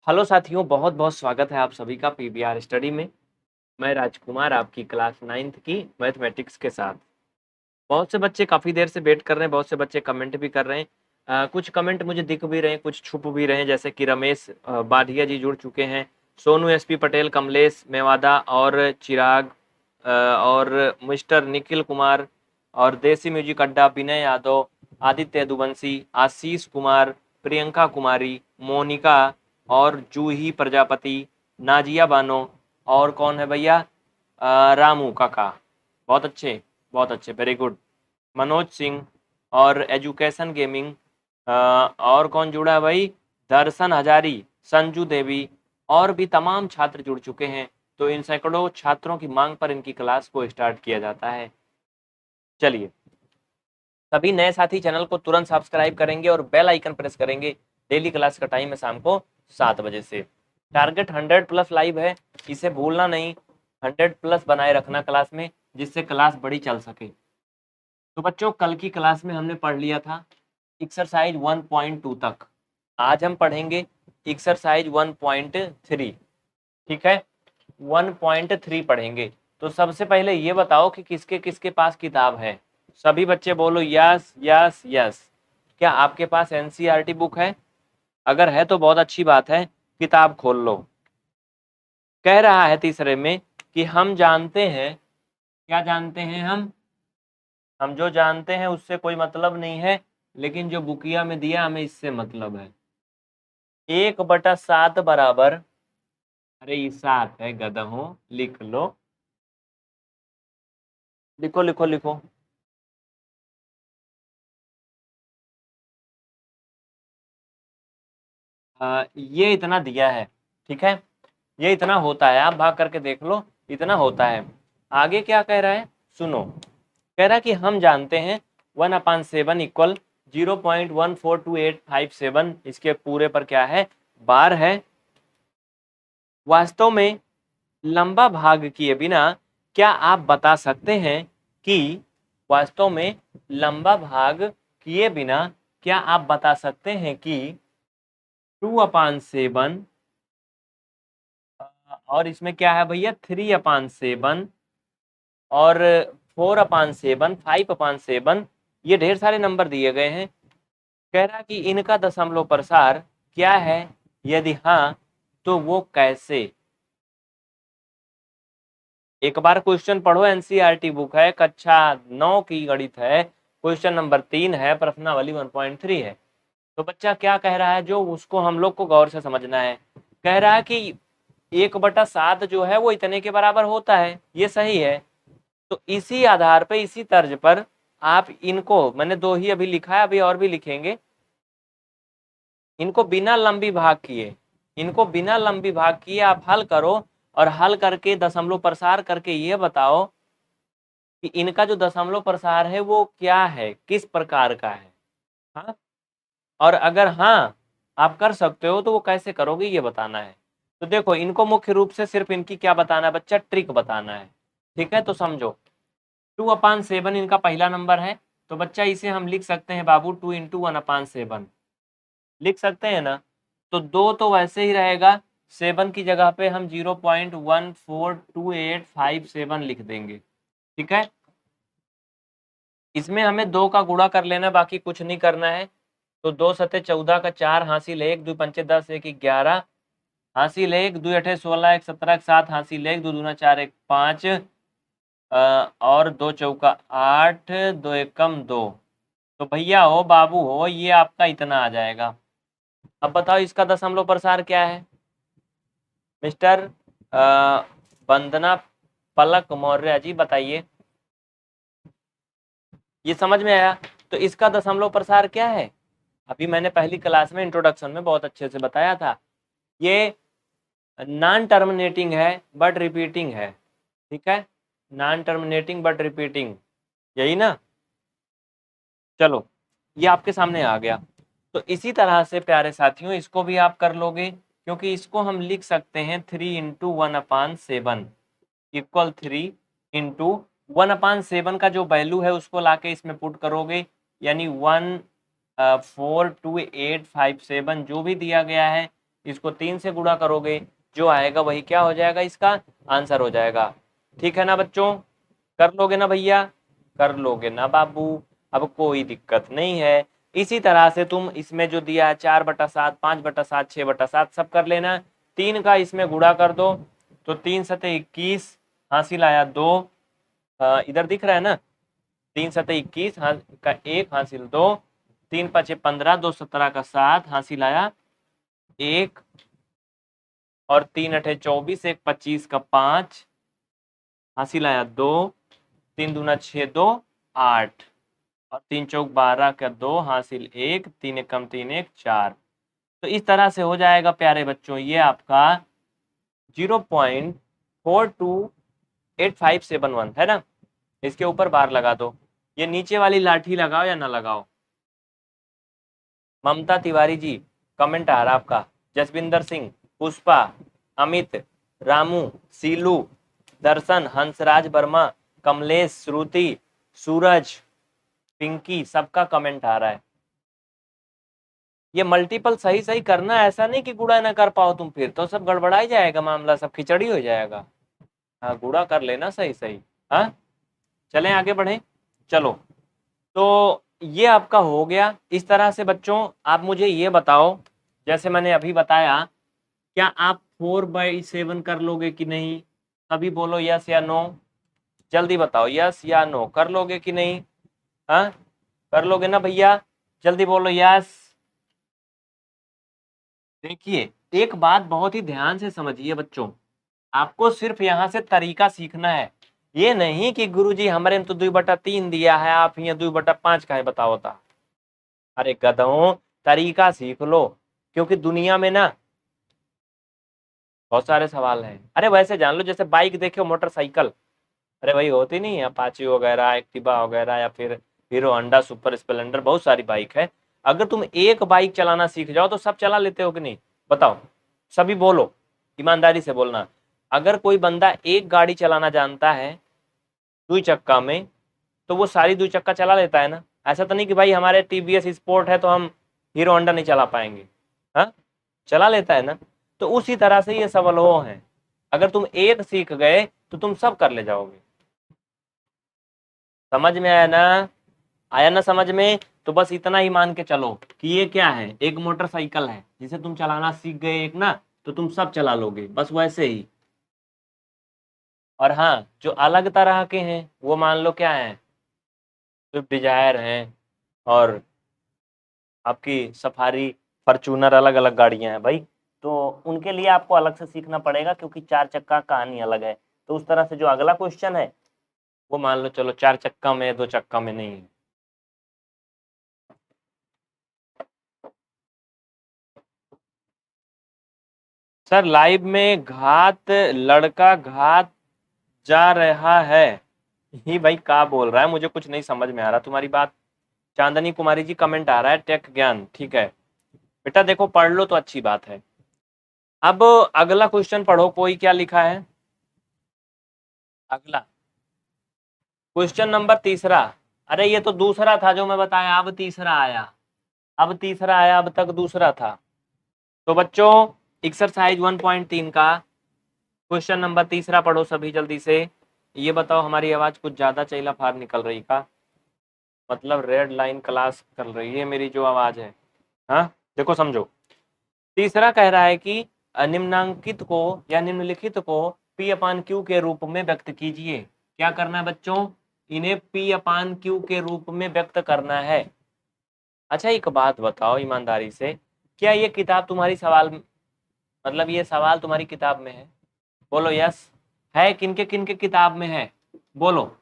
Hello साथियों, बहुत-बहुत स्वागत है आप सभी का पीबीआर स्टडी में। मैं राजकुमार आपकी क्लास 9th की मैथमेटिक्स के साथ। बहुत से बच्चे काफ़ी देर से वेट कर रहे हैं, बहुत से बच्चे कमेंट भी कर रहे हैं। कुछ कमेंट मुझे दिख भी रहे हैं, कुछ छुप भी रहे हैं, जैसे कि रमेश बाढ़िया जी जुड़ चुके हैं, सोनू एसपी पटेल, कमलेश मेवादा और चिराग और मिस्टर निखिल कुमार और देसी म्यूजिक अड्डा, विनय यादव, आदित्य यदुवंशी, आशीष कुमार, प्रियंका कुमारी, मोनिका और जूही प्रजापति, नाजिया बानो और कौन है भैया? रामू काका। बहुत अच्छे, वेरी गुड। मनोज सिंह और एजुकेशन गेमिंग। और कौन जुड़ा है भाई? दर्शन हजारी, संजू देवी और भी तमाम छात्र जुड़ चुके हैं। तो इन सैकड़ों छात्रों की मांग पर इनकी क्लास को स्टार्ट किया जाता है। चलिए, सभी नए साथी चैनल को तुरंत सब्सक्राइब करेंगे और बेल आइकन प्रेस करेंगे। डेली क्लास का टाइम है शाम को 7 बजे से। टारगेट 100+ लाइव है, इसे भूलना नहीं। 100+ बनाए रखना क्लास में, जिससे क्लास बड़ी चल सके। तो बच्चों, कल की क्लास में हमने पढ़ लिया था एक्सरसाइज 1.2 तक। आज हम पढ़ेंगे एक्सरसाइज 1.3। ठीक है, 1.3 पढ़ेंगे। तो सबसे पहले ये बताओ कि किसके किसके पास किताब है। सभी बच्चे बोलो यस यस यस। क्या आपके पास एनसीईआरटी बुक है? अगर है तो बहुत अच्छी बात है, किताब खोल लो। कह रहा है तीसरे में कि हम जानते हैं, क्या जानते हैं हम जो जानते हैं उससे कोई मतलब नहीं है, लेकिन जो बुकिया में दिया हमें इससे मतलब है। 1/7 बराबर, अरे ये 7 है गधों, लिख लो, लिखो लिखो लिखो। ये इतना दिया है, ठीक है, ये इतना होता है, आप भाग करके देख लो, इतना होता है। आगे क्या कह रहा है सुनो, कह रहा है कि हम जानते हैं 1/7 इक्वल 0.142857, इसके पूरे पर क्या है? बार है। वास्तव में लंबा भाग किए बिना क्या आप बता सकते हैं कि वास्तव में लंबा भाग किए बिना क्या आप बता सकते हैं कि 2/7 और इसमें क्या है भैया? 3/7 और 4/7, 5/7, ये ढेर सारे नंबर दिए गए हैं। कह रहा कि इनका दशमलव प्रसार क्या है, यदि हाँ तो वो कैसे? एक बार क्वेश्चन पढ़ो, एनसीईआरटी बुक है, कक्षा 9 की गणित है, क्वेश्चन नंबर 3 है, प्रश्नावली 1.3 है। तो बच्चा क्या कह रहा है, जो उसको हम लोग को गौर से समझना है। कह रहा है कि 1/7 जो है वो इतने के बराबर होता है, ये सही है। तो इसी आधार पर, इसी तर्ज पर आप इनको, मैंने 2 ही अभी लिखा है, अभी और भी लिखेंगे, इनको बिना लंबी भाग किए, इनको बिना लंबी भाग किए आप हल करो और हल करके दशमलव प्रसार करके ये बताओ कि इनका जो दशमलव प्रसार है वो क्या है, किस प्रकार का है। हाँ, और अगर हाँ आप कर सकते हो तो वो कैसे करोगे ये बताना है। तो देखो, इनको मुख्य रूप से सिर्फ इनकी क्या बताना है बच्चा? ट्रिक बताना है। ठीक है, तो समझो 2/7 इनका पहला नंबर है, तो बच्चा इसे हम लिख सकते हैं बाबू 2 × 1/7, लिख सकते हैं ना। तो 2 तो वैसे ही रहेगा, 7 की जगह पे हम 0.142857 लिख देंगे। ठीक है, इसमें हमें 2 का गुणा कर लेना, बाकी कुछ नहीं करना है। तो 2 सते 14 का 4 हासिल 1, 2 पंचे 10, 1 11 हासिल 1, 2 अठे 16, 1 17 7 हासिल 1, 2 दूना 4, 1 5 और 2 चौका 8, 2 एकम 2। तो भैया हो, बाबू हो, ये आपका इतना आ जाएगा। अब बताओ इसका दशमलव प्रसार क्या है? मिस्टर वंदना पलक मौर्य जी बताइए, ये समझ में आया? तो इसका दशमलव प्रसार क्या है? अभी मैंने पहली क्लास में इंट्रोडक्शन में बहुत अच्छे से बताया था, ये नॉन टर्मिनेटिंग है बट रिपीटिंग है। ठीक है, नॉन टर्मिनेटिंग बट रिपीटिंग, यही ना? चलो, ये आपके सामने आ गया। तो इसी तरह से प्यारे साथियों इसको भी आप कर लोगे, क्योंकि इसको हम लिख सकते हैं 3 × 1/7 इक्वल 3 × 1/7 का जो वैल्यू है उसको लाके इसमें पुट करोगे, यानी 1 42857 जो भी दिया गया है इसको 3 से गुणा करोगे, जो आएगा वही क्या हो जाएगा, इसका आंसर हो जाएगा। ठीक है ना बच्चों, कर लोगे ना भैया, कर लोगे ना बाबू, अब कोई दिक्कत नहीं है। इसी तरह से तुम इसमें जो दिया है 4/7, 5/7, 6/7 सब कर लेना। 3 का इसमें गुणा कर दो, तो 3 सते 21 हासिल आया 2, इधर दिख रहा है ना, 3 सते 21 का 1 हासिल 2, 3 5 15, 2 17 का 7 हासिल आया 1, और 3 8 24, 1 25 का 5 हासिल आया 2, 3 दूना 6, 2 8, और 3 चौक 12 का 2 हासिल 1, 3 1 कम 3 1 4। तो इस तरह से हो जाएगा प्यारे बच्चों, ये आपका 0.42857 है ना। इसके ऊपर बार लगा दो, ये नीचे वाली लाठी लगाओ या ना लगाओ। ममता तिवारी जी कमेंट आ रहा आपका, जसविंदर सिंह, पुष्पा, अमित, रामू, सीलू, दर्शन, हंसराज वर्मा, कमलेश, श्रुति, सूरज, पिंकी, सबका कमेंट आ रहा है। ये मल्टीपल सही सही करना, ऐसा नहीं कि गुणा ना कर पाओ तुम, फिर तो सब गड़बड़ा ही जाएगा मामला, सब खिचड़ी हो जाएगा। हाँ गुणा कर लेना सही सही। हाँ चलें आगे बढ़े, चलो। तो ये आपका हो गया। इस तरह से बच्चों आप मुझे ये बताओ, जैसे मैंने अभी बताया, क्या आप 4/7 कर लोगे कि नहीं? अभी बोलो यस या नो, जल्दी बताओ, यस या नो, कर लोगे कि नहीं? हाँ कर लोगे ना भैया, जल्दी बोलो यस। देखिए एक बात बहुत ही ध्यान से समझिए बच्चों, आपको सिर्फ यहाँ से तरीका सीखना है। ये नहीं कि गुरुजी हमारे तो 2/3 दिया है, आप यहाँ 2/5 का है, बताओ था। अरे गधों, तरीका सीख लो, क्योंकि दुनिया में ना बहुत सारे सवाल हैं। अरे वैसे जान लो, जैसे बाइक देखे हो, मोटरसाइकिल, अरे भाई होती नहीं है, अपाची वगैरह, एक्टिवा वगैरह, या फिर हीरो होंडा सुपर स्प्लेंडर, बहुत सारी बाइक है। अगर तुम एक बाइक चलाना सीख जाओ तो सब चला लेते हो कि नहीं, बताओ, सभी बोलो, ईमानदारी से बोलना। अगर कोई बंदा एक गाड़ी चलाना जानता है 2 चक्का में, तो वो सारी 2 चक्का चला लेता है ना। ऐसा तो नहीं कि भाई हमारे टीवीएस स्पोर्ट है तो हम हीरो होंडा नहीं चला पाएंगे, हाँ चला लेता है ना। तो उसी तरह से ये सवाल वो है, अगर तुम एक सीख गए तो तुम सब कर ले जाओगे। समझ में आया ना, आया ना समझ में? तो बस इतना ही मान के चलो कि ये क्या है, एक मोटरसाइकिल है जिसे तुम चलाना सीख गए एक ना, तो तुम सब चला लोगे, बस वैसे ही। और हाँ जो अलग तरह के हैं वो मान लो क्या है, स्विफ्ट डिजायर हैं, और आपकी सफारी, फॉर्च्यूनर, अलग अलग गाड़ियां हैं भाई। तो उनके लिए आपको अलग से सीखना पड़ेगा, क्योंकि 4 चक्का कहानी अलग है। तो उस तरह से जो अगला क्वेश्चन है वो मान लो चलो 4 चक्का में, 2 चक्का में नहीं है। सर लाइव में घात, लड़का घात जा रहा है, ही भाई क्या बोल रहा है, मुझे कुछ नहीं समझ में आ रहा तुम्हारी बात। चांदनी कुमारी जी कमेंट आ रहा है, टेक ज्ञान, ठीक है बेटा, देखो पढ़ लो तो अच्छी बात है। अब अगला क्वेश्चन पढ़ो, कोई क्या लिखा है अगला, क्वेश्चन नंबर तीसरा। अरे ये तो दूसरा था जो मैं बताया, अब तीसरा आया, अब तीसरा आया, अब तक दूसरा था। तो बच्चों एक्सरसाइज 1.3 का क्वेश्चन नंबर तीसरा पढ़ो सभी जल्दी से। ये बताओ, हमारी आवाज कुछ ज्यादा चैला फार निकल रही का, मतलब रेड लाइन क्लास कर रही है मेरी जो आवाज है। हाँ देखो समझो, तीसरा कह रहा है कि निम्नांकित को या निम्नलिखित को P/Q के रूप में व्यक्त कीजिए। क्या करना है बच्चों, इन्हें P/Q के रूप में व्यक्त करना है। अच्छा एक बात बताओ ईमानदारी से, क्या ये किताब तुम्हारी सवाल, मतलब ये सवाल तुम्हारी किताब में है? बोलो यस, है किनके किनके किताब में है, बोलो।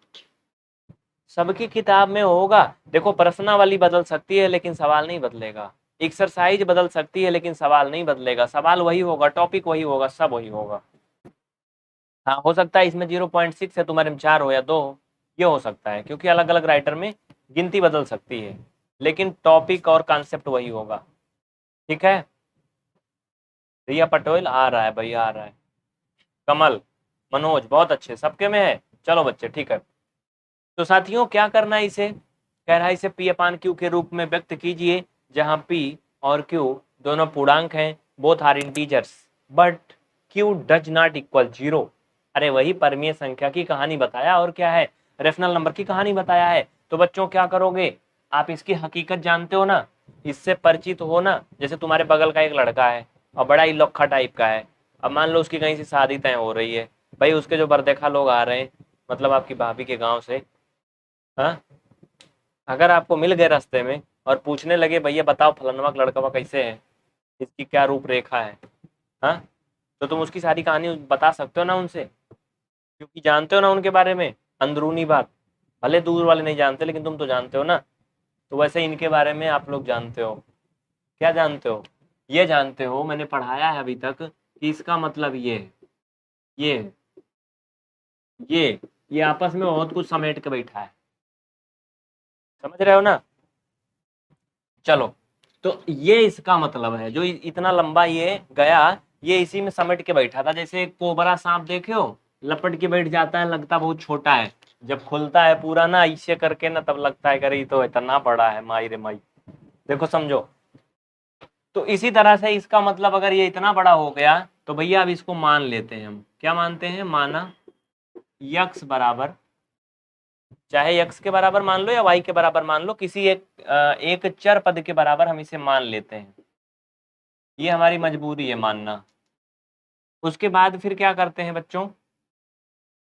सबकी किताब में होगा। देखो प्रश्नावली बदल सकती है लेकिन सवाल नहीं बदलेगा, एक्सरसाइज बदल सकती है लेकिन सवाल नहीं बदलेगा, सवाल वही होगा, टॉपिक वही होगा, सब वही होगा। हाँ हो सकता है इसमें 0.6 है, तुम्हारे में 4 हो या 2 हो, ये हो सकता है, क्योंकि अलग अलग राइटर में गिनती बदल सकती है, लेकिन टॉपिक और कॉन्सेप्ट वही होगा। ठीक है, रिया पटेल आ रहा है भैया, आ रहा है, कमल, मनोज, बहुत अच्छे, सबके में है। चलो बच्चे ठीक है, तो साथियों क्या करना है, इसे कह रहा है इसे P/Q के रूप में व्यक्त कीजिए, जहां P और Q दोनों पूर्णांक हैं, both are integers but q does not equal 0। अरे वही परमीय संख्या की कहानी बताया, और क्या है, रेशनल नंबर की कहानी बताया है। तो बच्चों क्या करोगे, आप इसकी हकीकत जानते हो ना, इससे परिचित हो ना। जैसे तुम्हारे बगल का एक लड़का है और बड़ा ही लौखा टाइप का है, अब मान लो उसकी कहीं से शादी तय हो रही है, भाई उसके जो बरदेखा लोग आ रहे हैं, मतलब आपकी भाभी के गांव से, हाँ, अगर आपको मिल गए रास्ते में और पूछने लगे भैया बताओ फलनवा का लड़का कैसे है, इसकी क्या रूपरेखा है, हाँ, तो तुम उसकी सारी कहानी बता सकते हो ना उनसे, क्योंकि जानते हो ना उनके बारे में अंदरूनी बात। भले दूर वाले नहीं जानते लेकिन तुम तो जानते हो ना। तो वैसे इनके बारे में आप लोग जानते हो। क्या जानते हो, ये जानते हो, मैंने पढ़ाया है अभी तक कि इसका मतलब ये है, ये है, ये आपस में बहुत कुछ समेट के बैठा है, समझ रहे हो ना। चलो, तो ये इसका मतलब है, जो इतना लंबा ये गया, ये इसी में समेट के बैठा था। जैसे एक कोबरा सांप देखे हो, लपट के बैठ जाता है, लगता बहुत छोटा है, जब खुलता है पूरा ना ऐसे करके ना, तब लगता है करे तो इतना बड़ा है, माई रे माई। देखो समझो, तो इसी तरह से इसका मतलब अगर ये इतना बड़ा हो गया तो भैया अब इसको मान लेते हैं हम। क्या मानते हैं, माना यक्स बराबर, चाहे यक्स के बराबर मान लो या वाई के बराबर मान लो, किसी एक चर पद के बराबर हम इसे मान लेते हैं। ये हमारी मजबूरी है मानना। उसके बाद फिर क्या करते हैं बच्चों,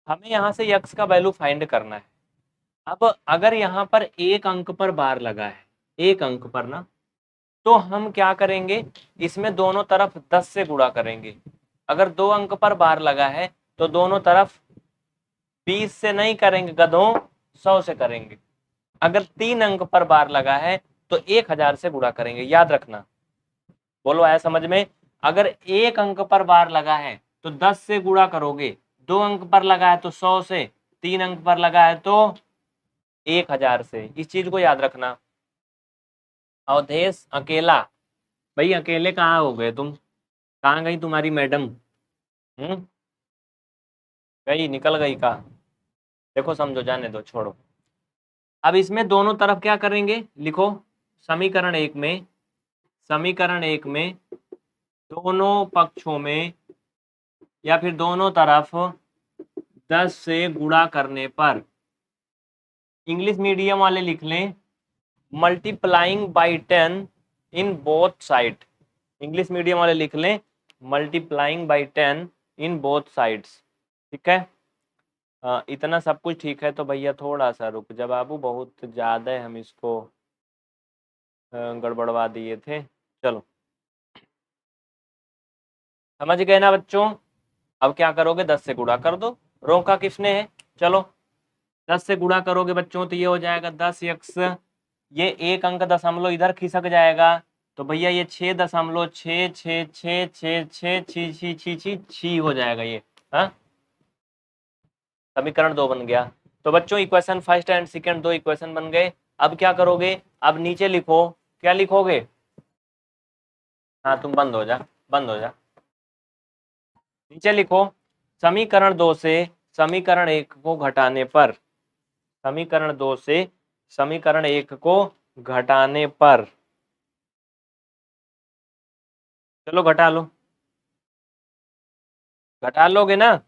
हमें यहाँ से यक्स का वैल्यू फाइंड करना है। अब अगर यहाँ पर एक अंक पर बार लगा है, एक अंक पर ना, तो हम क्या करेंगे, इसमें दोनों तरफ 10 से गुणा करेंगे। अगर 2 अंक पर बार लगा है तो दोनों तरफ 20 से नहीं करेंगे गधों, 100 से करेंगे। अगर 3 अंक पर बार लगा है तो 1000 से गुणा करेंगे, याद रखना। बोलो आया समझ में। अगर एक अंक पर बार लगा है तो 10 से गुणा करोगे, 2 अंक पर लगा है तो 100 से, 3 अंक पर लगा है तो 1000 से। इस चीज को याद रखना। अवधेश अकेला, भाई अकेले कहाँ हो गए तुम, कहाँ गई तुम्हारी मैडम, गई, निकल गई का। देखो समझो, जाने दो, छोड़ो। अब इसमें दोनों तरफ क्या करेंगे, लिखो, समीकरण एक में, समीकरण एक में दोनों पक्षों में या फिर दोनों तरफ 10 से गुणा करने पर, इंग्लिश मीडियम वाले लिख लें multiplying by 10 in both side. English medium वाले लिख लें multiplying by 10 in both sides. ठीक है, इतना सब कुछ ठीक है। तो भैया थोड़ा सा रुक जा बाबू, बहुत ज़्यादा हम इसको गड़बड़वा दिए थे। चलो, समझ गए ना बच्चों। अब क्या करोगे, 10 से गुणा कर दो, रोका किसने है, चलो 10 से गुणा करोगे बच्चों तो ये हो जाएगा 10x, ये एक अंक दशमलव इधर खिसक जाएगा, तो भैया ये 6.66666 हो जाएगा ये, हाँ, समीकरण 2 बन गया। तो बच्चों equation first and second, 2 equation बन गए। अब क्या करोगे, अब नीचे लिखो, क्या लिखोगे, हाँ तुम बंद हो जा, बंद हो जा, नीचे लिखो समीकरण 2 से समीकरण 1 को घटाने पर, समीकरण 2 से समीकरण 1 को घटाने पर, चलो घटा लो, घटा लोगे ना।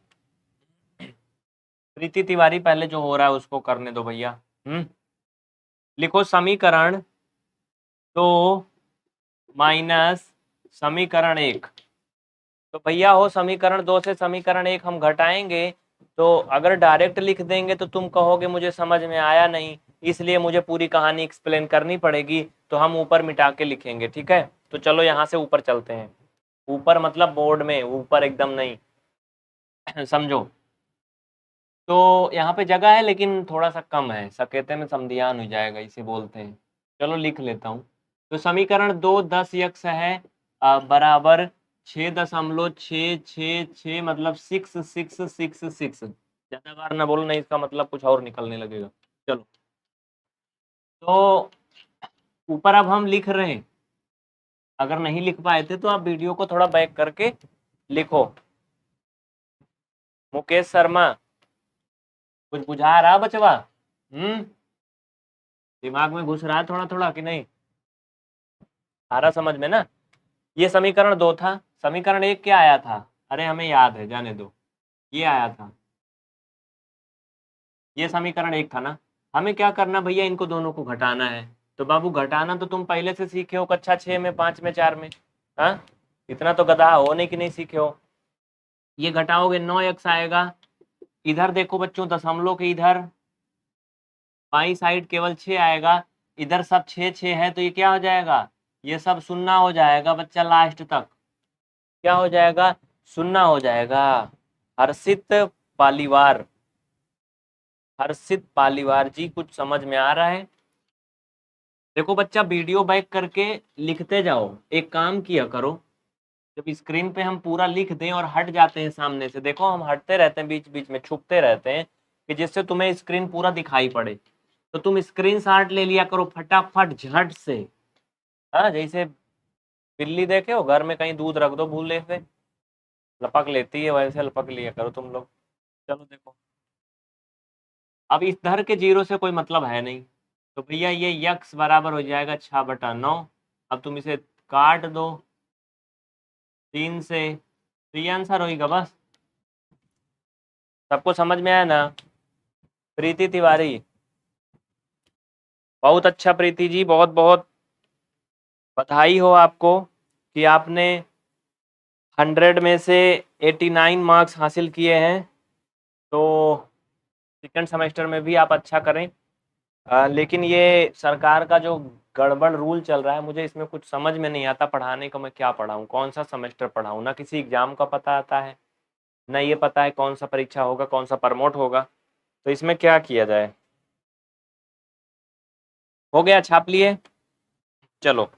प्रीति तिवारी पहले जो हो रहा है उसको करने दो भैया। लिखो समीकरण 2 माइनस समीकरण 1। तो भैया हो समीकरण 2 से समीकरण 1 हम घटाएंगे, तो अगर डायरेक्ट लिख देंगे तो तुम कहोगे मुझे समझ में आया नहीं, इसलिए मुझे पूरी कहानी एक्सप्लेन करनी पड़ेगी, तो हम ऊपर मिटा के लिखेंगे। ठीक है, तो चलो यहाँ से ऊपर चलते हैं, ऊपर मतलब बोर्ड में ऊपर, एकदम नहीं समझो। तो यहाँ पे जगह है लेकिन थोड़ा सा कम है, सकेते में समधियान हो जाएगा इसे बोलते हैं। चलो लिख लेता हूँ। तो समीकरण 2 10 यक्स है बराबर 6.666, मतलब 6666। ज्यादा बार ना बोलो नहीं, इसका मतलब कुछ और निकलने लगेगा। चलो, तो ऊपर अब हम लिख रहे हैं, अगर नहीं लिख पाए थे तो आप वीडियो को थोड़ा बैक करके लिखो। मुकेश शर्मा, कुछ बुझा रहा बचवा, दिमाग में घुस रहा है थोड़ा थोड़ा कि नहीं, आ रहा समझ में ना। ये समीकरण 2 था। समीकरण 1 क्या आया था? अरे हमें याद है, जाने दो। ये आया था, ये समीकरण 1 था ना। हमें क्या करना भैया, इनको दोनों को घटाना है। तो बाबू घटाना तो तुम पहले से सीखे हो, कक्षा 6 में, 5 में, 4 में। हाँ, इतना तो गधा होने की नहीं सीखे हो। ये घटाओगे 9x आएगा। इधर देखो बच्चों, दशमलव के इधर बाई साइड केवल 6 आएगा। इधर सब 6 6 है, तो ये क्या हो जाएगा? ये सब शून्य हो जाएगा बच्चा, लास्ट तक क्या हो जाएगा? शून्य हो जाएगा। हर्षित पालीवार, हर्षित पालीवार जी, कुछ समझ में आ रहा है? देखो बच्चा, वीडियो बैक करके लिखते जाओ। एक काम किया करो, जब स्क्रीन पे हम पूरा लिख दें और हट जाते हैं सामने से, देखो हम हटते रहते हैं, बीच बीच में छुपते रहते हैं, कि जिससे तुम्हें स्क्रीन पूरा दिखाई पड़े। तो तुम स्क्रीन शॉट ले लिया करो फटाफट झट से। हाँ, जैसे बिल्ली देखे हो घर में, कहीं दूध रख दो भूले से, लपक लेती है, वैसे लपक लिया करो तुम लोग। चलो देखो, अब इधर के जीरो से कोई मतलब है नहीं, तो भैया ये यक्स बराबर हो जाएगा 6/9। अब तुम इसे काट दो 3 से, तो ये आंसर होगा बस। सबको समझ में आया ना? प्रीति तिवारी, बहुत अच्छा प्रीति जी, बहुत बहुत बधाई हो आपको कि आपने 100 में से 89 मार्क्स हासिल किए हैं। तो सेकंड सेमेस्टर में भी आप अच्छा करें। लेकिन ये सरकार का जो गड़बड़ रूल चल रहा है, मुझे इसमें कुछ समझ में नहीं आता पढ़ाने का। मैं क्या पढ़ाऊँ, कौन सा सेमेस्टर पढ़ाऊँ? ना किसी एग्जाम का पता आता है, ना ये पता है कौन सा परीक्षा होगा, कौन सा प्रमोट होगा। तो इसमें क्या किया जाए? हो गया, छाप लिए? चलो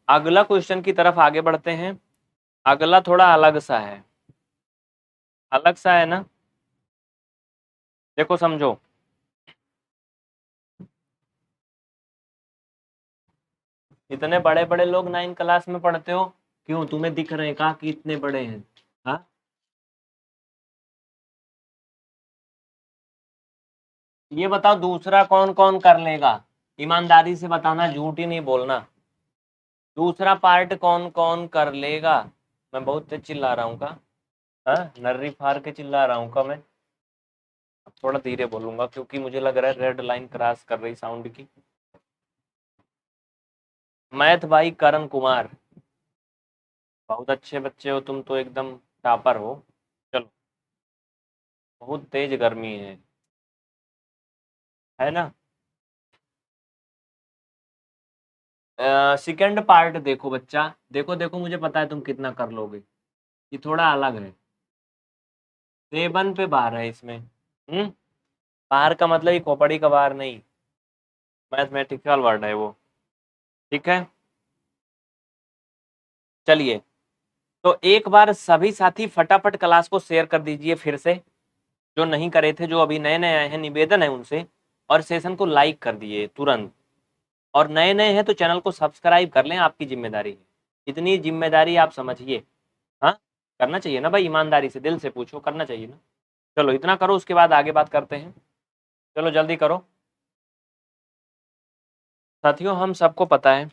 अगला क्वेश्चन की तरफ आगे बढ़ते हैं। अगला थोड़ा अलग सा है, अलग सा है ना। देखो समझो, इतने बड़े बड़े लोग 9 क्लास में पढ़ते हो, क्यों तुम्हें दिख रहे हैं कहा कि इतने बड़े हैं? हाँ, ये बताओ दूसरा कौन कौन कर लेगा? ईमानदारी से बताना, झूठ ही नहीं बोलना। दूसरा पार्ट कौन कौन कर लेगा? मैं बहुत तेज चिल्ला रहा हूँ का? हाँ, नर्री फाड़ के चिल्ला रहा हूँ का मैं? अब थोड़ा धीरे बोलूंगा, क्योंकि मुझे लग रहा है रेड लाइन क्रॉस कर रही साउंड की। मैथ भाई करण कुमार, बहुत अच्छे बच्चे हो तुम तो, एकदम टॉपर हो। चलो, बहुत तेज गर्मी है ना? सेकंड पार्ट देखो बच्चा, देखो देखो, मुझे पता है तुम कितना कर लोगे। ये थोड़ा अलग है, 7 पे बार है इसमें। बार का मतलब ये खोपड़ी का बार नहीं, मैथमेटिकल वर्ड है वो। ठीक है, चलिए। तो एक बार सभी साथी फटाफट क्लास को शेयर कर दीजिए फिर से, जो नहीं करे थे, जो अभी नए नए आए हैं, निवेदन है उनसे। और सेशन को लाइक कर दिए तुरंत। और नए नए हैं तो चैनल को सब्सक्राइब कर लें, आपकी जिम्मेदारी है। इतनी जिम्मेदारी आप समझिए। हाँ, करना चाहिए ना भाई, ईमानदारी से दिल से पूछो, करना चाहिए ना। चलो इतना करो, उसके बाद आगे बात करते हैं। चलो जल्दी करो साथियों, हम सबको पता है।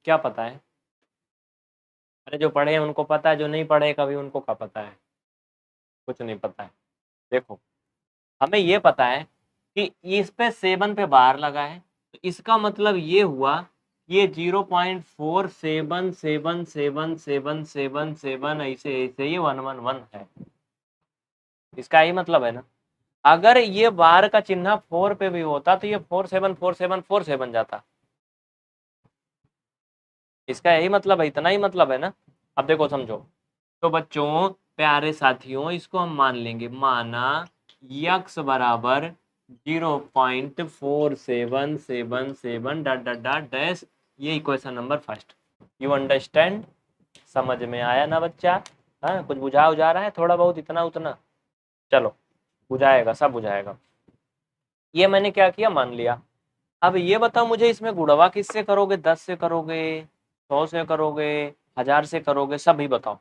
क्या पता है? अरे जो पढ़े हैं उनको पता है, जो नहीं पढ़े कभी उनको क्या पता है? कुछ नहीं पता है। देखो, हमें ये पता है कि इस पे 7 पे बार लगा है, तो इसका मतलब ये हुआ, ये 0.47777777 ऐसे ऐसे ये 111 है। इसका यही मतलब है ना। अगर ये बार का चिन्ह 4 पे भी होता तो ये 474747 जाता। इसका यही मतलब है, इतना ही मतलब है ना। अब देखो समझो, तो बच्चों प्यारे साथियों, इसको हम मान लेंगे, माना यक्स बराबर 0.4777 डॉट डॉट डॉट डैश, ये equation number first. You understand? समझ में आया ना बच्चा? हाँ, कुछ बुझा उजा रहा है थोड़ा बहुत, इतना उतना? चलो, बुझाएगा, सब बुझाएगा। ये मैंने क्या किया, मान लिया। अब ये बताओ मुझे, इसमें गुणवा किससे करोगे? 10 से करोगे, 100 से करोगे, 1000 से करोगे? सभी बताओ।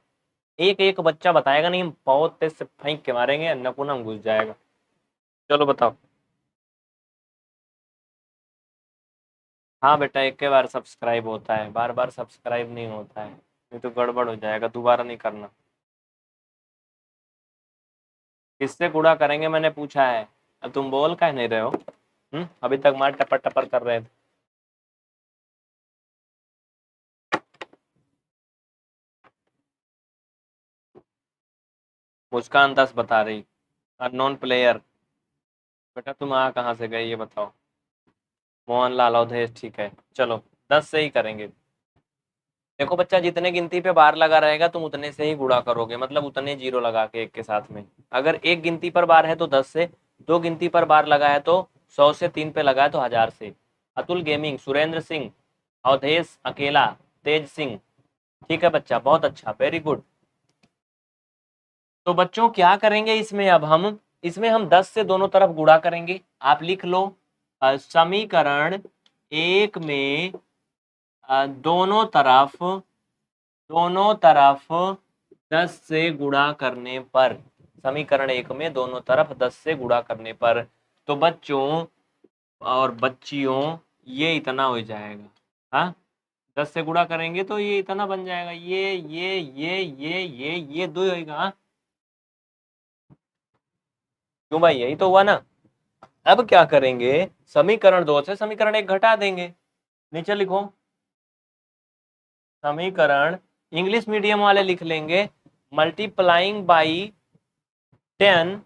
एक एक बच्चा बताएगा नहीं, हम बहुत तेज से फेंक के मारेंगे, नकुना घुस जाएगा। चलो बताओ। हाँ बेटा, एक के बार सब्सक्राइब होता है, बार बार सब्सक्राइब नहीं होता है। नहीं तो गड़बड़ हो जाएगा, दोबारा नहीं करना। किससे गुणा करेंगे मैंने पूछा है, अब तुम बोल काहे नहीं रहे हो? अभी तक मार टपर टपर कर रहे थे। मुस्कान 10 बता रही, अननोन प्लेयर। बेटा तुम आ कहाँ से गए ये बताओ। मोहनलाल अवधेश, ठीक है चलो 10 से ही करेंगे। देखो बच्चा, जितने गिनती पे बार लगा रहेगा तुम उतने से ही गुणा करोगे, मतलब उतने जीरो लगा के एक के साथ में। अगर एक गिनती पर बार है तो 10 से, दो गिनती पर बार लगा है तो 100 से, तीन पे लगा है तो 1000 से। अतुल गेमिंग, सुरेंद्र सिंह, अवधेश अकेला, तेज सिंह। ठीक है बच्चा, बहुत अच्छा, वेरी गुड। तो बच्चों क्या करेंगे इसमें, अब हम इसमें हम 10 से दोनों तरफ गुणा करेंगे। आप लिख लो समीकरण एक में दोनों तरफ 10 से गुणा करने पर, समीकरण एक में दोनों तरफ 10 से गुणा करने पर, तो बच्चों और बच्चियों ये इतना हो जाएगा। हाँ, 10 से गुणा करेंगे तो ये इतना बन जाएगा, ये दो होगा। हाँ? क्यों भाई, यही तो हुआ ना। अब क्या करेंगे, समीकरण दो से समीकरण एक घटा देंगे। नीचे लिखो समीकरण, इंग्लिश मीडियम वाले लिख लेंगे multiplying by 10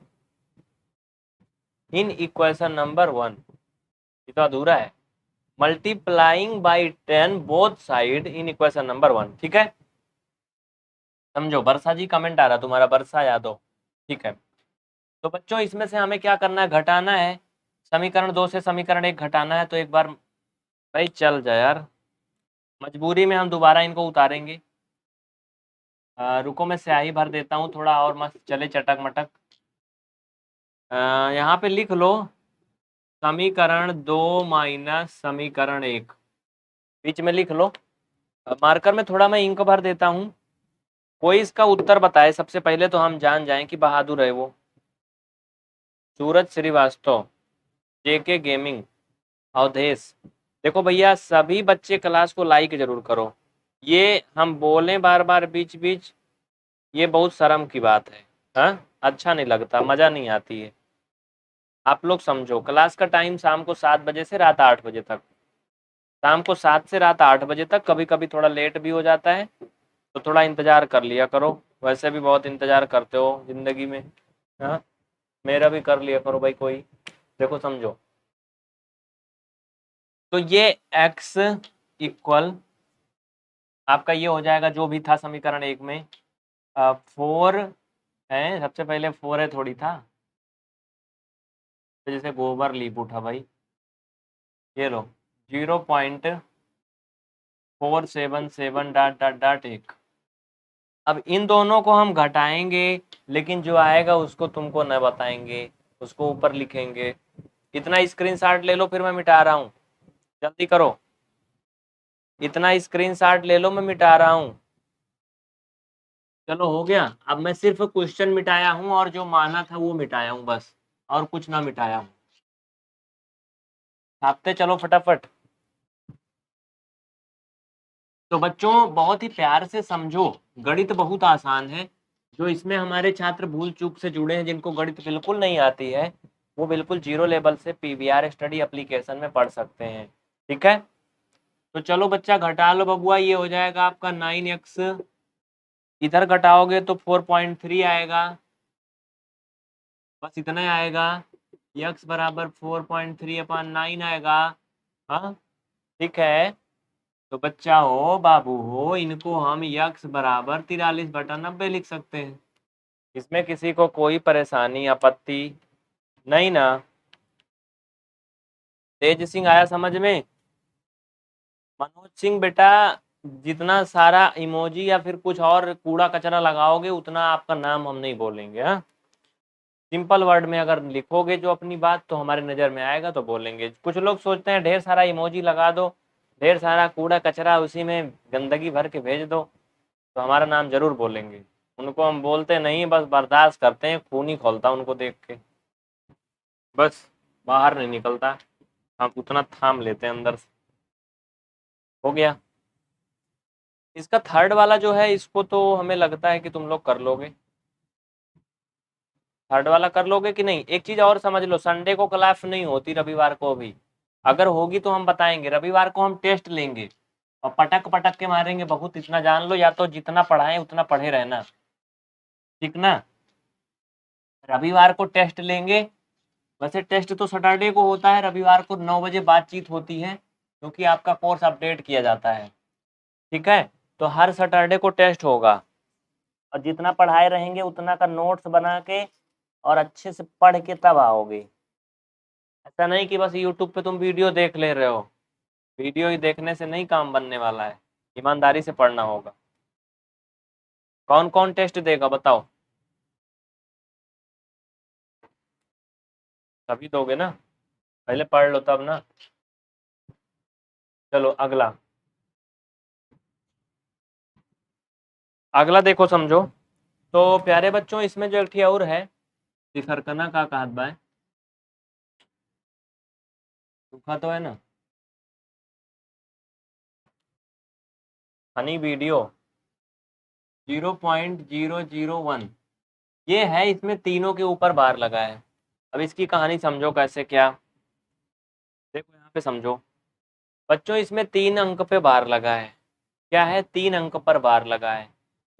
in equation number 1। ये तो अधूरा है, multiplying by 10 both side in equation number 1। ठीक है, समझो। वर्षा जी कमेंट आ रहा तुम्हारा, वर्षा यादव। ठीक है, तो बच्चों इसमें से हमें क्या करना है, घटाना है। समीकरण दो से समीकरण एक घटाना है, तो एक बार भाई चल जा यार, मजबूरी में हम दोबारा इनको उतारेंगे। रुको मैं स्याही भर देता हूँ थोड़ा और मस्त चले चटक मटक। यहाँ पे लिख लो समीकरण दो माइनस समीकरण एक, बीच में लिख लो। मार्कर में थोड़ा मैं इंक भर देता हूँ। कोई इसका उत्तर बताए सबसे पहले, तो हम जान जाएं कि बहादुर है वो। सूरज श्रीवास्तव, जेके गेमिंग, अवधेश। देखो भैया, सभी बच्चे क्लास को लाइक जरूर करो। ये हम बोलें बार बार बीच बीच, ये बहुत शर्म की बात है। हाँ, अच्छा नहीं लगता, मजा नहीं आती है। आप लोग समझो, क्लास का टाइम शाम को 7 बजे से रात 8 बजे तक, शाम को 7 से रात 8 बजे तक, कभी कभी थोड़ा लेट भी हो जाता है, तो थोड़ा इंतजार कर लिया करो। वैसे भी बहुत इंतजार करते हो जिंदगी में। हाँ, मेरा भी कर लिया करो भाई कोई। देखो समझो, तो ये x इक्वल आपका ये हो जाएगा जो भी था समीकरण एक में। 4 है, सबसे पहले 4 है थोड़ी था, तो जैसे गोबर लीप उठा भाई, ये लो 0.477 डॉट डॉट डॉट एक। अब इन दोनों को हम घटाएंगे, लेकिन जो आएगा उसको तुमको न बताएंगे, उसको ऊपर लिखेंगे। इतना स्क्रीनशॉट ले लो, फिर मैं मिटा रहा हूँ, जल्दी करो। इतना स्क्रीनशॉट ले लो, मैं मिटा रहा हूँ। चलो हो गया, अब मैं सिर्फ क्वेश्चन मिटाया हूँ और जो माना था वो मिटाया हूँ बस, और कुछ ना मिटाया हूँ। छापते चलो फटाफट। तो बच्चों बहुत ही प्यार से समझो, गणित बहुत आसान है। जो इसमें हमारे छात्र भूल चूक से जुड़े हैं, जिनको गणित बिल्कुल नहीं आती है, वो बिल्कुल जीरो लेवल से पीवीआर स्टडी एप्लीकेशन में पढ़ सकते हैं। ठीक है, तो चलो बच्चा घटा लो बबुआ, ये हो जाएगा आपका 9x, इधर घटाओगे तो 4.3 आएगा, बस इतना ही आएगा। x बराबर 4.3/9 आएगा। हाँ, ठीक है। तो बच्चा हो बाबू हो, इनको हम x बराबर 43/90 लिख सकते हैं। इसमें किसी को कोई परेशानी आपत्ति नहीं ना? तेज सिंह आया समझ में? मनोज सिंह बेटा, जितना सारा इमोजी या फिर कुछ और कूड़ा कचरा लगाओगे उतना आपका नाम हम नहीं बोलेंगे। हाँ, सिंपल वर्ड में अगर लिखोगे जो अपनी बात, तो हमारे नज़र में आएगा तो बोलेंगे। कुछ लोग सोचते हैं ढेर सारा इमोजी लगा दो, ढेर सारा कूड़ा कचरा उसी में गंदगी भर के भेज दो, तो हमारा नाम जरूर बोलेंगे। उनको हम बोलते नहीं, बस बर्दाश्त करते हैं, खून ही खोलता उनको देख के, बस बाहर नहीं निकलता, हम उतना थाम लेते हैं अंदर से। हो गया, इसका थर्ड वाला जो है इसको तो हमें लगता है कि तुम लोग कर लोगे। थर्ड वाला कर लोगे कि नहीं? एक चीज और समझ लो, संडे को क्लास नहीं होती, रविवार को भी। अगर होगी तो हम बताएंगे। रविवार को हम टेस्ट लेंगे और पटक पटक के मारेंगे बहुत, इतना जान लो। या तो जितना पढ़ाएं उतना पढ़े रहना, ठीक ना। रविवार को टेस्ट लेंगे। वैसे टेस्ट तो सैटरडे को होता है, रविवार को 9 बजे बातचीत होती है क्योंकि आपका कोर्स अपडेट किया जाता है, ठीक है। तो हर सैटरडे को टेस्ट होगा और जितना पढ़ाए रहेंगे उतना का नोट्स बना के और अच्छे से पढ़ के तब आओगे। ऐसा नहीं कि बस यूट्यूब पे तुम वीडियो देख ले रहे हो। वीडियो ही देखने से नहीं काम बनने वाला है, ईमानदारी से पढ़ना होगा। कौन कौन टेस्ट देगा बताओ? सभी दोगे ना? पहले पढ़ लो तब ना। चलो अगला, अगला देखो समझो। तो प्यारे बच्चों, इसमें जो एक ठे और है, तिखरकना का कहत बा, सूखा तो है ना, हनी वीडियो 0.001 ये है। इसमें तीनों के ऊपर बार लगा है। अब इसकी कहानी समझो कैसे क्या। देखो यहाँ पे समझो बच्चों, इसमें 3 अंक पे बार लगा है। क्या है? 3 अंक पर बार लगा है।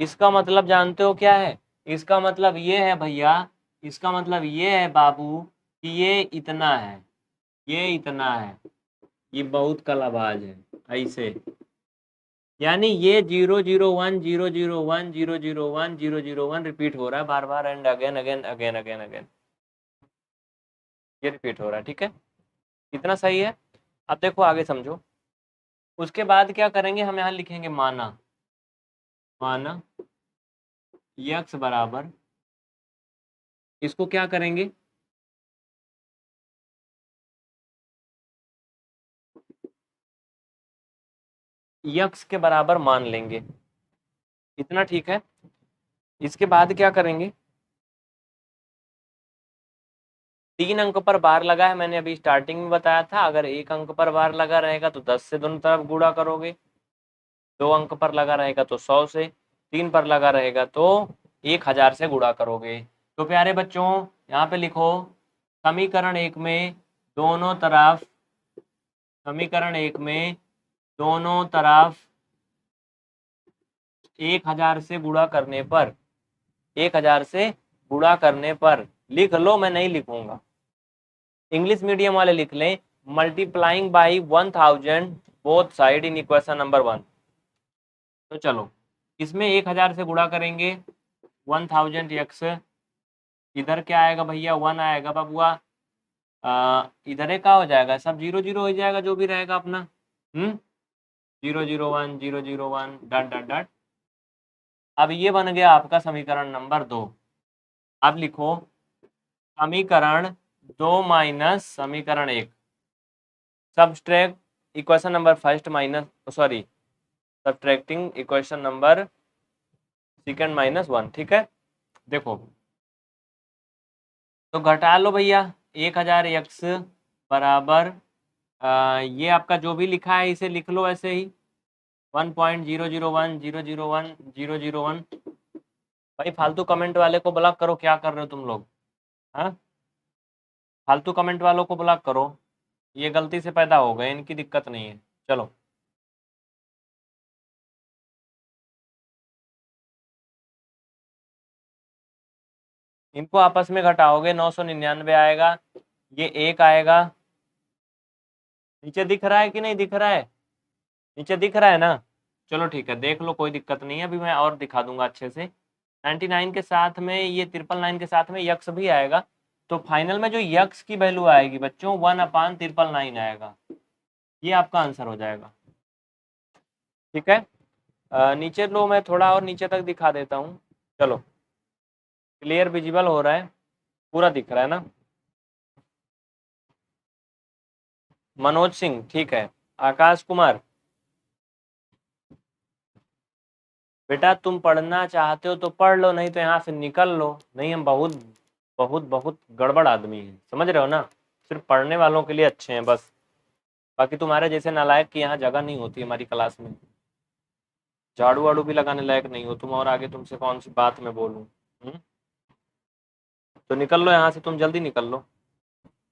इसका मतलब जानते हो क्या है? इसका मतलब ये है भैया, इसका मतलब ये है बाबू कि ये इतना है, ये इतना है, ये बहुत कलाबाज है ऐसे। यानी ये 001 001 001 001 रिपीट हो रहा है बार बार, and again again again again again, ये रिपीट हो रहा है, ठीक है। इतना सही है। अब देखो आगे समझो। उसके बाद क्या करेंगे, हम यहाँ लिखेंगे माना, माना यक्स बराबर, इसको क्या करेंगे, यक्स के बराबर मान लेंगे। इतना ठीक है। इसके बाद क्या करेंगे, 3 अंक पर बार लगा है, मैंने अभी स्टार्टिंग में बताया था। अगर 1 अंक पर बार लगा रहेगा तो 10 से दोनों तरफ गुणा करोगे, 2 अंक पर लगा रहेगा तो 100 से, 3 पर लगा रहेगा तो 1000 से गुणा करोगे। तो प्यारे बच्चों यहाँ पे लिखो, समीकरण एक में दोनों तरफ, समीकरण एक में दोनों तरफ 1000 से गुणा करने पर, 1000 से गुणा करने पर, लिख लो, मैं नहीं लिखूंगा, इंग्लिश मीडियम वाले लिख लें, multiplying by 1000 both side in equation number 1। तो चलो इसमें 1000 से गुणा करेंगे, 1000 एक्स, इधर क्या आएगा भैया, 1 आएगा बबुआ, इधर का हो जाएगा, सब 0 0 हो जाएगा जो भी रहेगा अपना। 001 001 डॉट डॉट डॉट। अब ये बन गया आपका समीकरण नंबर 2। अब लिखो समीकरण 2 माइनस समीकरण 1, subtract equation number first minus, sorry, subtracting equation number second minus 1, ठीक है। देखो तो घटा लो भैया, 1000 एक्स बराबर, ये आपका जो भी लिखा है इसे लिख लो ऐसे ही, 1.001 001 001। भाई फालतू कमेंट वाले को ब्लॉक करो, क्या कर रहे हो तुम लोग? हाँ, फालतू कमेंट वालों को ब्लॉक करो, ये गलती से पैदा हो गए, इनकी दिक्कत नहीं है। चलो इनको आपस में घटाओगे, 999 आएगा, ये 1 आएगा। नीचे दिख रहा है कि नहीं दिख रहा है? नीचे दिख रहा है ना? चलो ठीक है, देख लो, कोई दिक्कत नहीं है, अभी मैं और दिखा दूंगा अच्छे से। 99 के साथ में ये 999 के साथ में यक्स भी आएगा, तो फाइनल में जो यक्स की वैल्यू आएगी बच्चों 1/999 आएगा। ये आपका आंसर हो जाएगा, ठीक है। नीचे लो, मैं थोड़ा और नीचे तक दिखा देता हूँ। चलो क्लियर विजिबल हो रहा है, पूरा दिख रहा है ना? मनोज सिंह ठीक है। आकाश कुमार, बेटा तुम पढ़ना चाहते हो तो पढ़ लो, नहीं तो यहाँ से निकल लो। नहीं, हम बहुत बहुत बहुत गड़बड़ आदमी हैं, समझ रहे हो ना? सिर्फ पढ़ने वालों के लिए अच्छे हैं बस, बाकी तुम्हारे जैसे नालायक की यहाँ जगह नहीं होती हमारी क्लास में। झाड़ू वाड़ू भी लगाने लायक नहीं हो तुम, और आगे तुमसे कौन सी बात मैं बोलूं। तो निकल लो यहाँ से, तुम जल्दी निकल लो,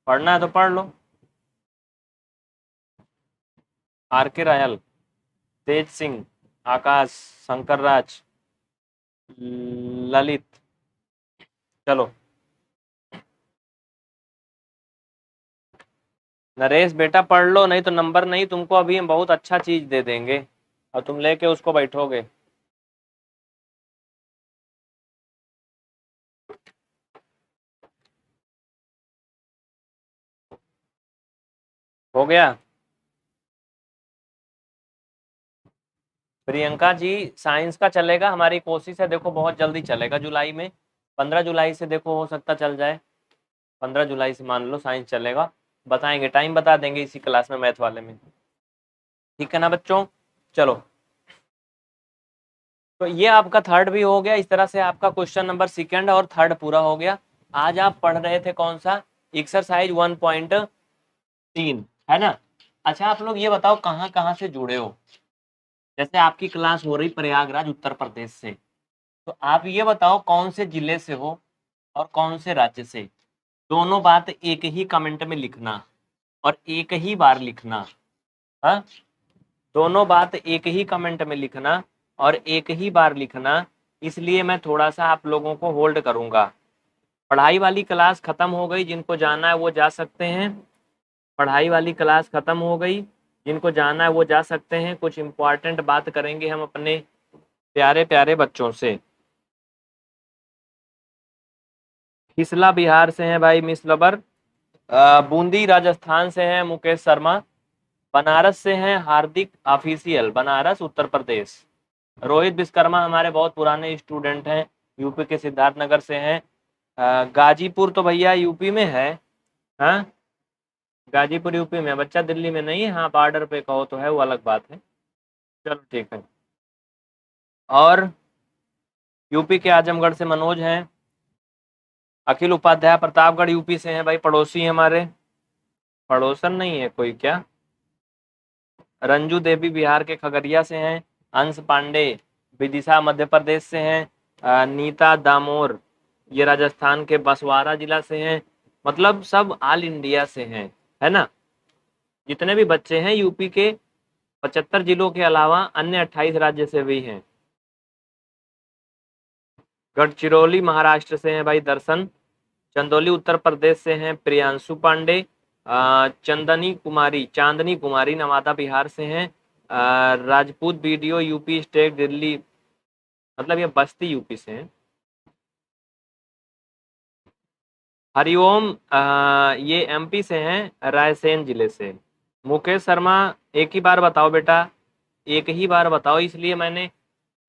पढ़ना है तो पढ़ लो। आर के रायल, तेज सिंह, आकाश, शंकर राज, ललित, चलो। नरेश बेटा पढ़ लो, नहीं तो नंबर नहीं तुमको अभी हम बहुत अच्छा चीज दे देंगे और तुम लेके उसको बैठोगे। हो गया। प्रियंका जी साइंस का चलेगा, हमारी कोशिश है देखो बहुत जल्दी चलेगा, जुलाई में, 15 जुलाई से देखो हो सकता चल जाए, 15 जुलाई से मान लो साइंस चलेगा। बताएंगे, टाइम बता देंगे इसी क्लास में, मैथ वाले में। ठीक है ना बच्चों, चलो। तो ये आपका थर्ड भी हो गया, इस तरह से आपका क्वेश्चन नंबर सेकंड और थर्ड पूरा हो गया। आज आप पढ़ रहे थे कौन सा, एक्सरसाइज 1.3, है ना। अच्छा आप लोग ये बताओ कहाँ कहाँ से जुड़े हो। जैसे आपकी क्लास हो रही प्रयागराज उत्तर प्रदेश से, तो आप ये बताओ कौन से जिले से हो और कौन से राज्य से। दोनों बात एक ही कमेंट में लिखना और एक ही बार लिखना। हाँ, दोनों बात एक ही कमेंट में लिखना और एक ही बार लिखना। इसलिए मैं थोड़ा सा आप लोगों को होल्ड करूंगा। पढ़ाई वाली क्लास खत्म हो गई, जिनको जाना है वो जा सकते हैं। पढ़ाई वाली क्लास खत्म हो गई, जिनको जाना है वो जा सकते हैं। कुछ इम्पोर्टेंट बात करेंगे हम अपने प्यारे प्यारे बच्चों से। हिसला बिहार से हैं भाई मिस लबर। बूंदी राजस्थान से हैं मुकेश शर्मा। बनारस से हैं हार्दिक ऑफिशियल, बनारस उत्तर प्रदेश। रोहित विश्वकर्मा हमारे बहुत पुराने स्टूडेंट हैं, यूपी के सिद्धार्थनगर से हैं। गाजीपुर तो भैया यूपी में है। हाँ, गाजीपुर यूपी में है, बच्चा दिल्ली में नहीं है। हाँ बॉर्डर पे कहो तो है, वो अलग बात है। चलो ठीक है। और यूपी के आजमगढ़ से मनोज हैं। अखिल उपाध्याय प्रतापगढ़ यूपी से हैं भाई, पड़ोसी हैं हमारे। पड़ोसन नहीं है कोई क्या। रंजू देवी बिहार के खगड़िया से हैं। अंश पांडे विदिशा मध्य प्रदेश से हैं। नीता दामोर ये राजस्थान के बसवारा जिला से हैं। मतलब सब ऑल इंडिया से हैं, है ना। जितने भी बच्चे हैं यूपी के 75 जिलों के अलावा अन्य 28 राज्य से भी हैं। गढ़चिरौली महाराष्ट्र से हैं भाई दर्शन। चंदौली उत्तर प्रदेश से हैं प्रियांशु पांडे। चांदनी कुमारी नवादा बिहार से हैं। Rajput video UP state Delhi, मतलब ये बस्ती यूपी से हैं। हरिओम ये एमपी से हैं, रायसेन जिले से। मुकेश शर्मा एक ही बार बताओ बेटा, एक ही बार बताओ, इसलिए मैंने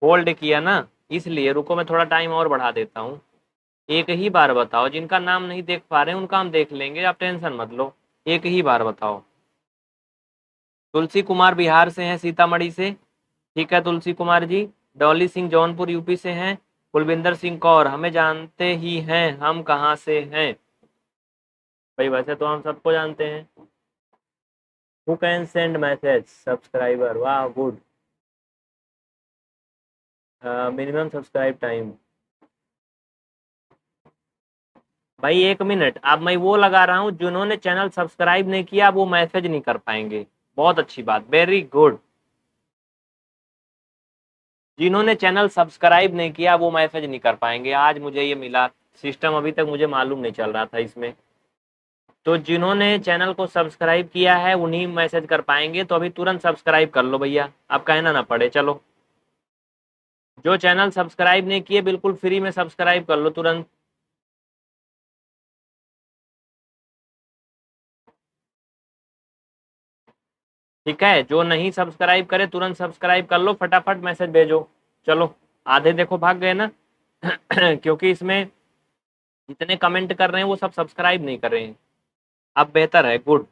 होल्ड किया ना। इसलिए रुको मैं थोड़ा टाइम और बढ़ा देता हूँ। एक ही बार बताओ, जिनका नाम नहीं देख पा रहे हैं उनका हम देख लेंगे, आप टेंशन मत लो। एक ही बार बताओ। तुलसी कुमार बिहार से हैं, सीतामढ़ी से। ठीक है तुलसी कुमार जी। डॉली सिंह जौनपुर यूपी से हैं। कुलविंदर सिंह कौर हमें जानते ही हैं, हम कहाँ से हैं भाई, वैसे तो हम सबको जानते हैं। Who can send message subscriber, वाह गुड। मिनिमम सब्सक्राइब टाइम भाई 1 मिनट। अब मैं वो लगा रहा हूँ, जिन्होंने चैनल सब्सक्राइब नहीं किया वो मैसेज नहीं कर पाएंगे। बहुत अच्छी बात, वेरी गुड। जिन्होंने चैनल सब्सक्राइब नहीं किया वो मैसेज नहीं कर पाएंगे, आज मुझे ये मिला सिस्टम, अभी तक मुझे मालूम नहीं चल रहा था इसमें। तो जिन्होंने चैनल को सब्सक्राइब किया है उन्हीं मैसेज कर पाएंगे, तो अभी तुरंत सब्सक्राइब कर लो भैया, अब कहना ना पड़े। चलो, जो चैनल सब्सक्राइब नहीं किए बिल्कुल फ्री में सब्सक्राइब कर लो तुरंत। ठीक है, जो नहीं सब्सक्राइब करे तुरंत सब्सक्राइब कर लो, फटाफट मैसेज भेजो। चलो, आधे देखो भाग गए ना क्योंकि इसमें जितने कमेंट कर रहे हैं वो सब सब्सक्राइब नहीं कर रहे हैं। अब बेहतर है, गुड,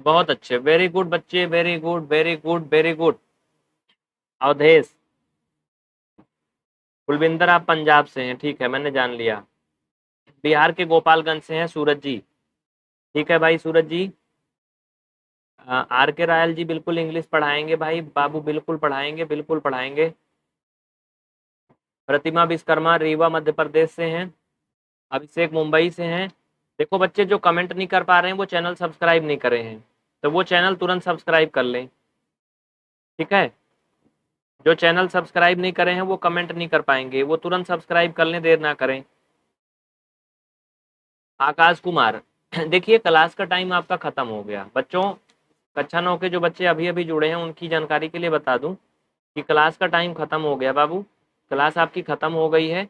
बहुत अच्छे, वेरी गुड बच्चे, very good very good very good. Avdhesh, Kulvinder आप पंजाब से हैं, ठीक है मैंने जान लिया। बिहार के गोपालगंज से हैं सूरज जी। ठीक है भाई सूरज जी। आर के रायल जी बिल्कुल इंग्लिश पढ़ाएंगे भाई बाबू, बिल्कुल पढ़ाएंगे, बिल्कुल पढ़ाएंगे। प्रतिमा विश्वकर्मा रीवा मध्य प्रदेश से हैं। अभिषेक मुंबई से हैं। देखो बच्चे जो कमेंट नहीं कर पा रहे हैं वो चैनल सब्सक्राइब नहीं करे हैं, तो वो चैनल तुरंत सब्सक्राइब कर लें, ठीक है। जो चैनल सब्सक्राइब नहीं करे हैं वो कमेंट नहीं कर पाएंगे, वो तुरंत सब्सक्राइब कर लें, देर ना करें। आकाश कुमार देखिए क्लास का टाइम आपका खत्म हो गया बच्चों। कक्षा 9 के जो बच्चे अभी अभी जुड़े हैं उनकी जानकारी के लिए बता दूं कि क्लास का टाइम खत्म हो गया बाबू, क्लास आपकी खत्म हो गई है।